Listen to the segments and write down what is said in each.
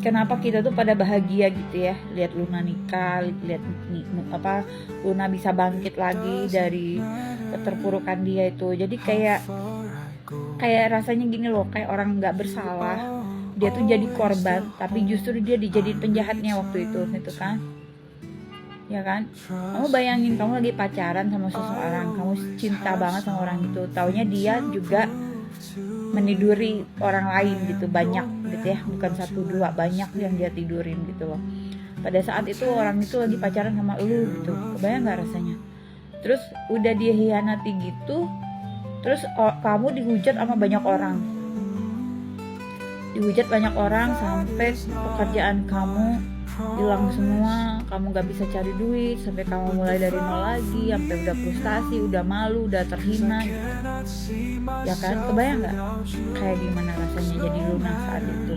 kenapa kita tuh pada bahagia gitu ya, lihat Luna nikah, lihat Luna bisa bangkit lagi dari keterpurukan dia itu. Jadi kayak rasanya gini loh, kayak orang nggak bersalah, dia tuh jadi korban, tapi justru dia dijadiin penjahatnya waktu itu gitu kan. Ya kan, kamu bayangin kamu lagi pacaran sama seseorang, kamu cinta banget sama orang itu, taunya dia juga meniduri orang lain gitu, banyak gitu ya, bukan satu dua, banyak yang dia tidurin gitu loh. Pada saat itu orang itu lagi pacaran sama lu gitu, kebayang nggak rasanya? Terus udah dia hianati gitu, terus kamu dihujat sama banyak orang, sampai pekerjaan kamu hilang semua, kamu gak bisa cari duit, sampai kamu mulai dari nol lagi, sampai udah frustasi, udah malu, udah terhina gitu. Ya kan, kebayang gak kayak gimana rasanya jadi Luna saat itu?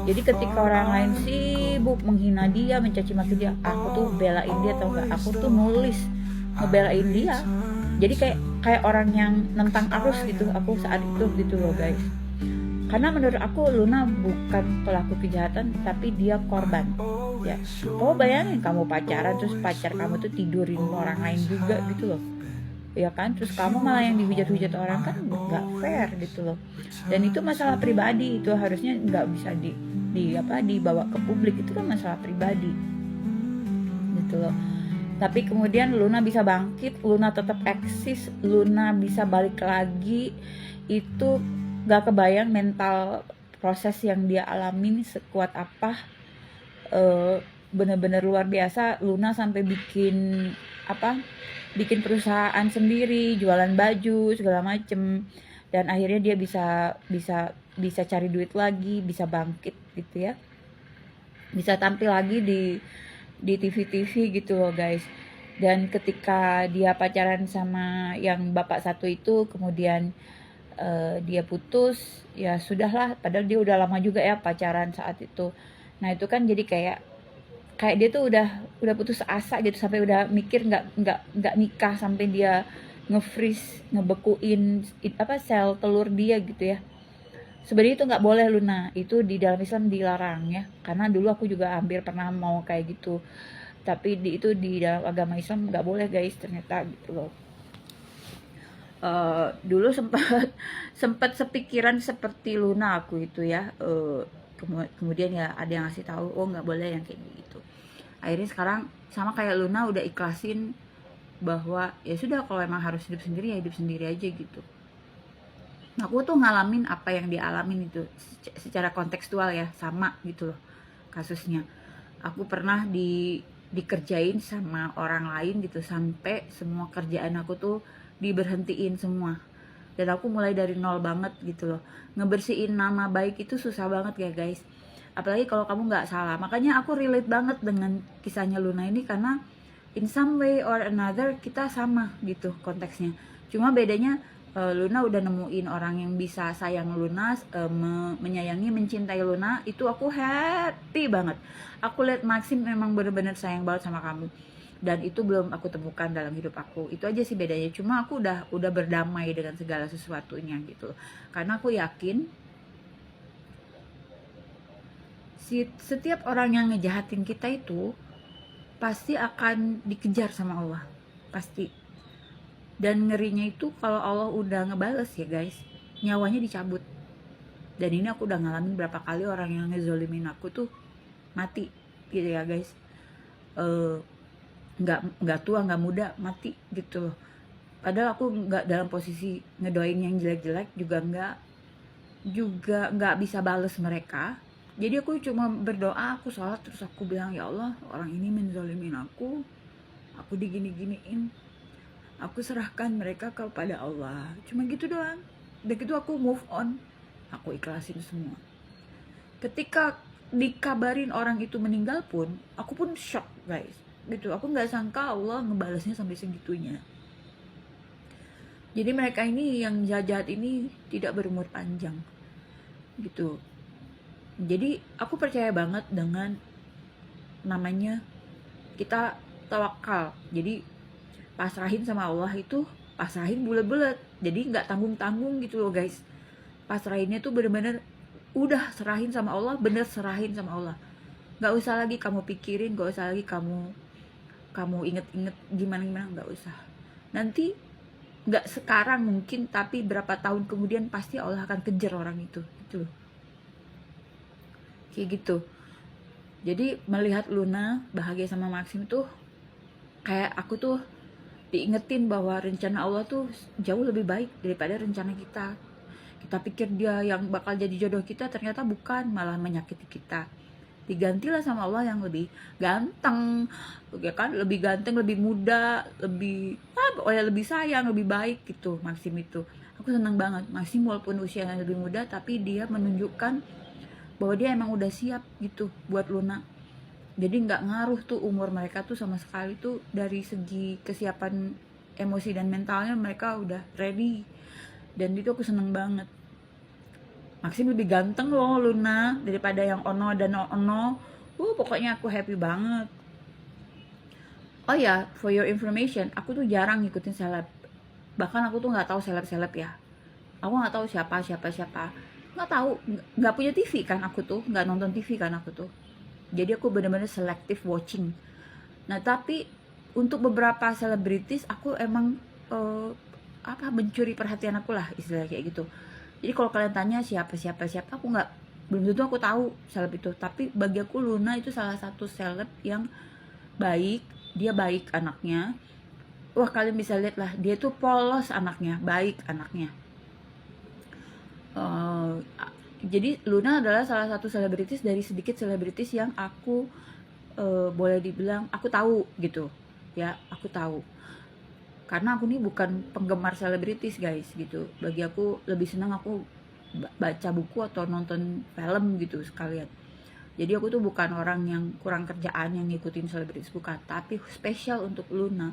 Jadi ketika orang lain sibuk menghina dia, mencaci maki dia, aku tuh belain dia, tau gak, aku tuh nulis ngebelain dia. Jadi kayak orang yang nentang arus gitu aku saat itu gitu loh guys. Karena menurut aku Luna bukan pelaku kejahatan, tapi dia korban. Ya, kamu bayangin kamu pacaran, terus pacar kamu tuh tidurin orang lain juga gitu loh. Ya kan, terus kamu malah yang dihujat-hujat orang, kan nggak fair gitu loh. Dan itu masalah pribadi, itu harusnya nggak bisa dibawa ke publik, itu kan masalah pribadi gitu loh. Tapi kemudian Luna bisa bangkit, Luna tetap eksis, Luna bisa balik lagi. Itu gak kebayang mental proses yang dia alamin sekuat apa. Bener-bener luar biasa. Luna sampai bikin perusahaan sendiri, jualan baju segala macem, dan akhirnya dia bisa cari duit lagi, bisa bangkit gitu ya, bisa tampil lagi di TV-TV gitu loh guys. Dan ketika dia pacaran sama yang bapak satu itu, kemudian dia putus, ya sudahlah, padahal dia udah lama juga ya pacaran saat itu. Nah itu kan jadi kayak dia tuh udah putus asa gitu, sampai udah mikir nggak nikah, sampai dia nge-freeze, ngebekuin sel telur dia gitu ya. Sebenarnya itu nggak boleh Luna, itu di dalam Islam dilarang ya, karena dulu aku juga hampir pernah mau kayak gitu, tapi itu di dalam agama Islam nggak boleh guys ternyata gitu loh. Dulu sempat sepikiran seperti Luna aku itu ya. Kemudian ya ada yang ngasih tahu, oh nggak boleh yang kayak gitu. Akhirnya sekarang sama kayak Luna, udah ikhlasin bahwa ya sudah, kalau emang harus hidup sendiri ya hidup sendiri aja gitu. Aku tuh ngalamin apa yang dialamin itu secara kontekstual ya, sama gitu loh kasusnya. Aku pernah dikerjain sama orang lain gitu, sampai semua kerjaan aku tuh diberhentiin semua, dan aku mulai dari nol banget gitu loh. Ngebersihin nama baik itu susah banget ya guys, apalagi kalau kamu nggak salah. Makanya aku relate banget dengan kisahnya Luna ini, karena in some way or another kita sama gitu konteksnya. Cuma bedanya Luna udah nemuin orang yang bisa sayang Luna, menyayangi, mencintai Luna. Itu aku happy banget. Aku lihat Maxim memang bener-bener sayang banget sama kamu, dan itu belum aku temukan dalam hidup aku. Itu aja sih bedanya. Cuma aku udah berdamai dengan segala sesuatunya gitu, karena aku yakin setiap orang yang ngejahatin kita itu pasti akan dikejar sama Allah, pasti. Dan ngerinya itu kalau Allah udah ngebales ya guys, nyawanya dicabut. Dan ini aku udah ngalamin berapa kali orang yang ngezolimin aku tuh mati gitu ya guys. Nggak tua nggak muda, mati gitu loh. Padahal aku nggak dalam posisi ngedoain yang jelek-jelek, juga nggak bisa bales mereka. Jadi aku cuma berdoa, aku sholat, terus aku bilang, ya Allah, orang ini menzolimin aku digini-giniin, aku serahkan mereka kepada Allah. Cuma gitu doang. Udah gitu aku move on, aku ikhlasin semua. Ketika dikabarin orang itu meninggal pun, aku pun shock guys gitu. Aku nggak sangka Allah ngebalasnya sampai segitunya. Jadi mereka ini yang jahat ini tidak berumur panjang gitu. Jadi aku percaya banget dengan namanya kita tawakal. Jadi pasrahin sama Allah itu, pasrahin bulat-bulat. Jadi nggak tanggung-tanggung gitu loh guys. Pasrahinnya tuh bener-bener udah serahin sama Allah, bener serahin sama Allah. Nggak usah lagi kamu pikirin, nggak usah lagi kamu inget-inget gimana, nggak usah. Nanti nggak sekarang mungkin, tapi berapa tahun kemudian pasti Allah akan kejar orang itu, gitu loh. Kayak gitu. Jadi melihat Luna bahagia sama Maxim tuh kayak aku tuh diingetin bahwa rencana Allah tuh jauh lebih baik daripada rencana kita. Kita pikir dia yang bakal jadi jodoh kita, ternyata bukan, malah menyakiti kita. Digantilah sama Allah yang lebih ganteng, ya kan, lebih ganteng, lebih muda, lebih lebih sayang, lebih baik gitu. Maxim itu aku senang banget. Maxim walaupun usianya lebih muda, tapi dia menunjukkan bahwa dia emang udah siap gitu buat Luna. Jadi nggak ngaruh tuh umur mereka tuh sama sekali tuh, dari segi kesiapan emosi dan mentalnya mereka udah ready. Dan itu aku seneng banget. Maxim lebih ganteng loh Luna daripada yang Ono dan Ono. Pokoknya aku happy banget. Oh ya, for your information, aku tuh jarang ngikutin seleb. Bahkan aku tuh nggak tahu seleb-seleb ya. Aku nggak tahu siapa. Nggak tahu, nggak punya TV kan aku tuh, nggak nonton TV kan aku tuh. Jadi aku bener-bener selective watching. Nah tapi untuk beberapa selebritis aku emang mencuri perhatian aku lah, istilahnya kayak gitu. Jadi kalau kalian tanya siapa, aku nggak, belum tentu aku tahu seleb itu. Tapi bagi aku Luna itu salah satu seleb yang baik. Dia baik anaknya. Wah, kalian bisa lihat lah, dia tuh polos anaknya, baik anaknya. Jadi Luna adalah salah satu selebritis dari sedikit selebritis yang aku boleh dibilang aku tahu gitu ya, aku tahu. Karena aku nih bukan penggemar selebritis guys gitu. Bagi aku lebih senang aku baca buku atau nonton film gitu sekalian. Jadi aku tuh bukan orang yang kurang kerjaan yang ngikutin selebritis, bukan. Tapi spesial untuk Luna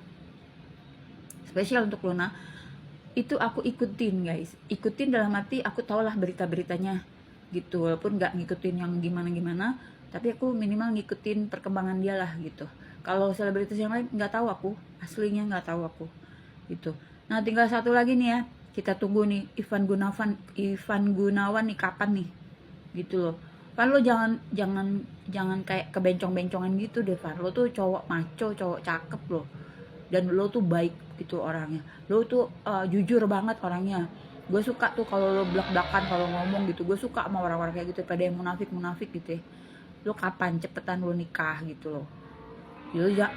itu aku ikutin guys. Ikutin dalam arti aku tahulah berita-beritanya gitu. Walaupun nggak ngikutin yang gimana-gimana, tapi aku minimal ngikutin perkembangan dia lah gitu. Kalau selebritis yang lain nggak tahu aku, aslinya nggak tahu aku gitu. Nah tinggal satu lagi nih ya, kita tunggu nih Ivan Gunawan nih kapan nih gitu loh. Kan lo jangan kayak kebencong-bencongan gitu deh Van. Lo tuh cowok maco, cowok cakep loh, dan lo tuh baik gitu orangnya. Lo tuh jujur banget orangnya. Gue suka tuh kalau lo belak-belakan kalau ngomong gitu. Gue suka sama orang-orang kayak gitu, pada yang munafik gitu ya. Lo kapan cepetan lo nikah gitu loh.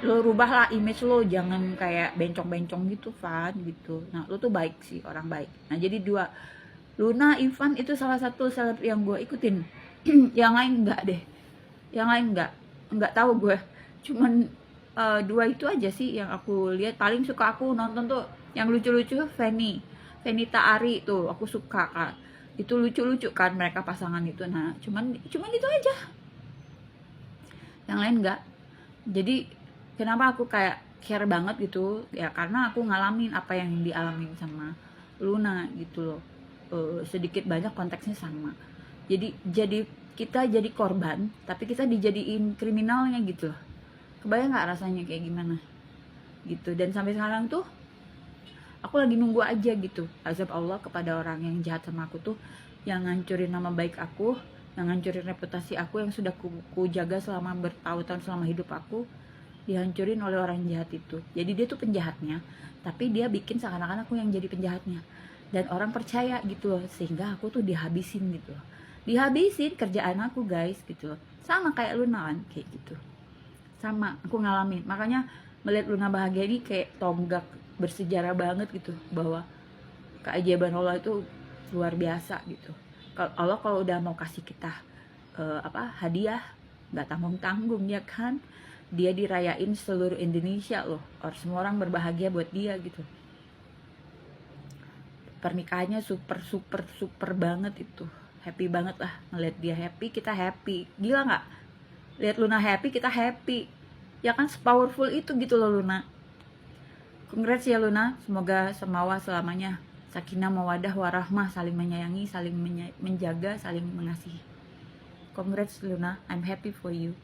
Lo rubahlah image lo, jangan kayak bencong-bencong gitu Van gitu. Nah lo tuh baik sih, orang baik. Nah jadi dua, Luna, Ivan itu salah satu seleb yang gue ikutin. Yang lain enggak deh, yang lain enggak tahu gue. Cuman dua itu aja sih yang aku lihat. Paling suka aku nonton tuh yang lucu-lucu, Fenita Ari tuh aku suka kan. Itu lucu-lucu kan mereka pasangan itu. Nah cuman itu aja, yang lain enggak. Jadi kenapa aku kayak care banget gitu ya, karena aku ngalamin apa yang dialamin sama Luna gitu loh. Sedikit banyak konteksnya sama. Jadi kita jadi korban, tapi kita dijadiin kriminalnya gitu loh. Kebayang nggak rasanya kayak gimana gitu. Dan sampai sekarang tuh aku lagi nunggu aja gitu azab Allah kepada orang yang jahat sama aku tuh, yang ngancurin nama baik aku, yang ngancurin reputasi aku yang sudah ku jaga selama bertahun-tahun selama hidup aku, dihancurin oleh orang jahat itu. Jadi dia tuh penjahatnya, tapi dia bikin seakan-akan aku yang jadi penjahatnya, dan orang percaya gitu loh, sehingga aku tuh dihabisin gitu loh. Dihabisin kerjaan aku guys gitu loh. Sama kayak Luna kan, kayak gitu. Sama, aku ngalamin. Makanya melihat Luna bahagia ini kayak tonggak bersejarah banget gitu, bahwa keajaiban Allah itu luar biasa gitu. Allah kalau udah mau kasih kita hadiah, nggak tanggung-tanggung ya kan. Dia dirayain seluruh Indonesia loh, semua orang berbahagia buat dia gitu. Pernikahannya super banget itu, happy banget lah ngeliat dia happy, kita happy. Gila nggak? Lihat Luna happy, kita happy ya kan. Powerful itu gitu loh Luna. Congrats ya Luna, semoga semawa selamanya, sakinah mawadah warahmah, saling menyayangi, saling menjaga, saling mengasihi. Congrats Luna, I'm happy for you.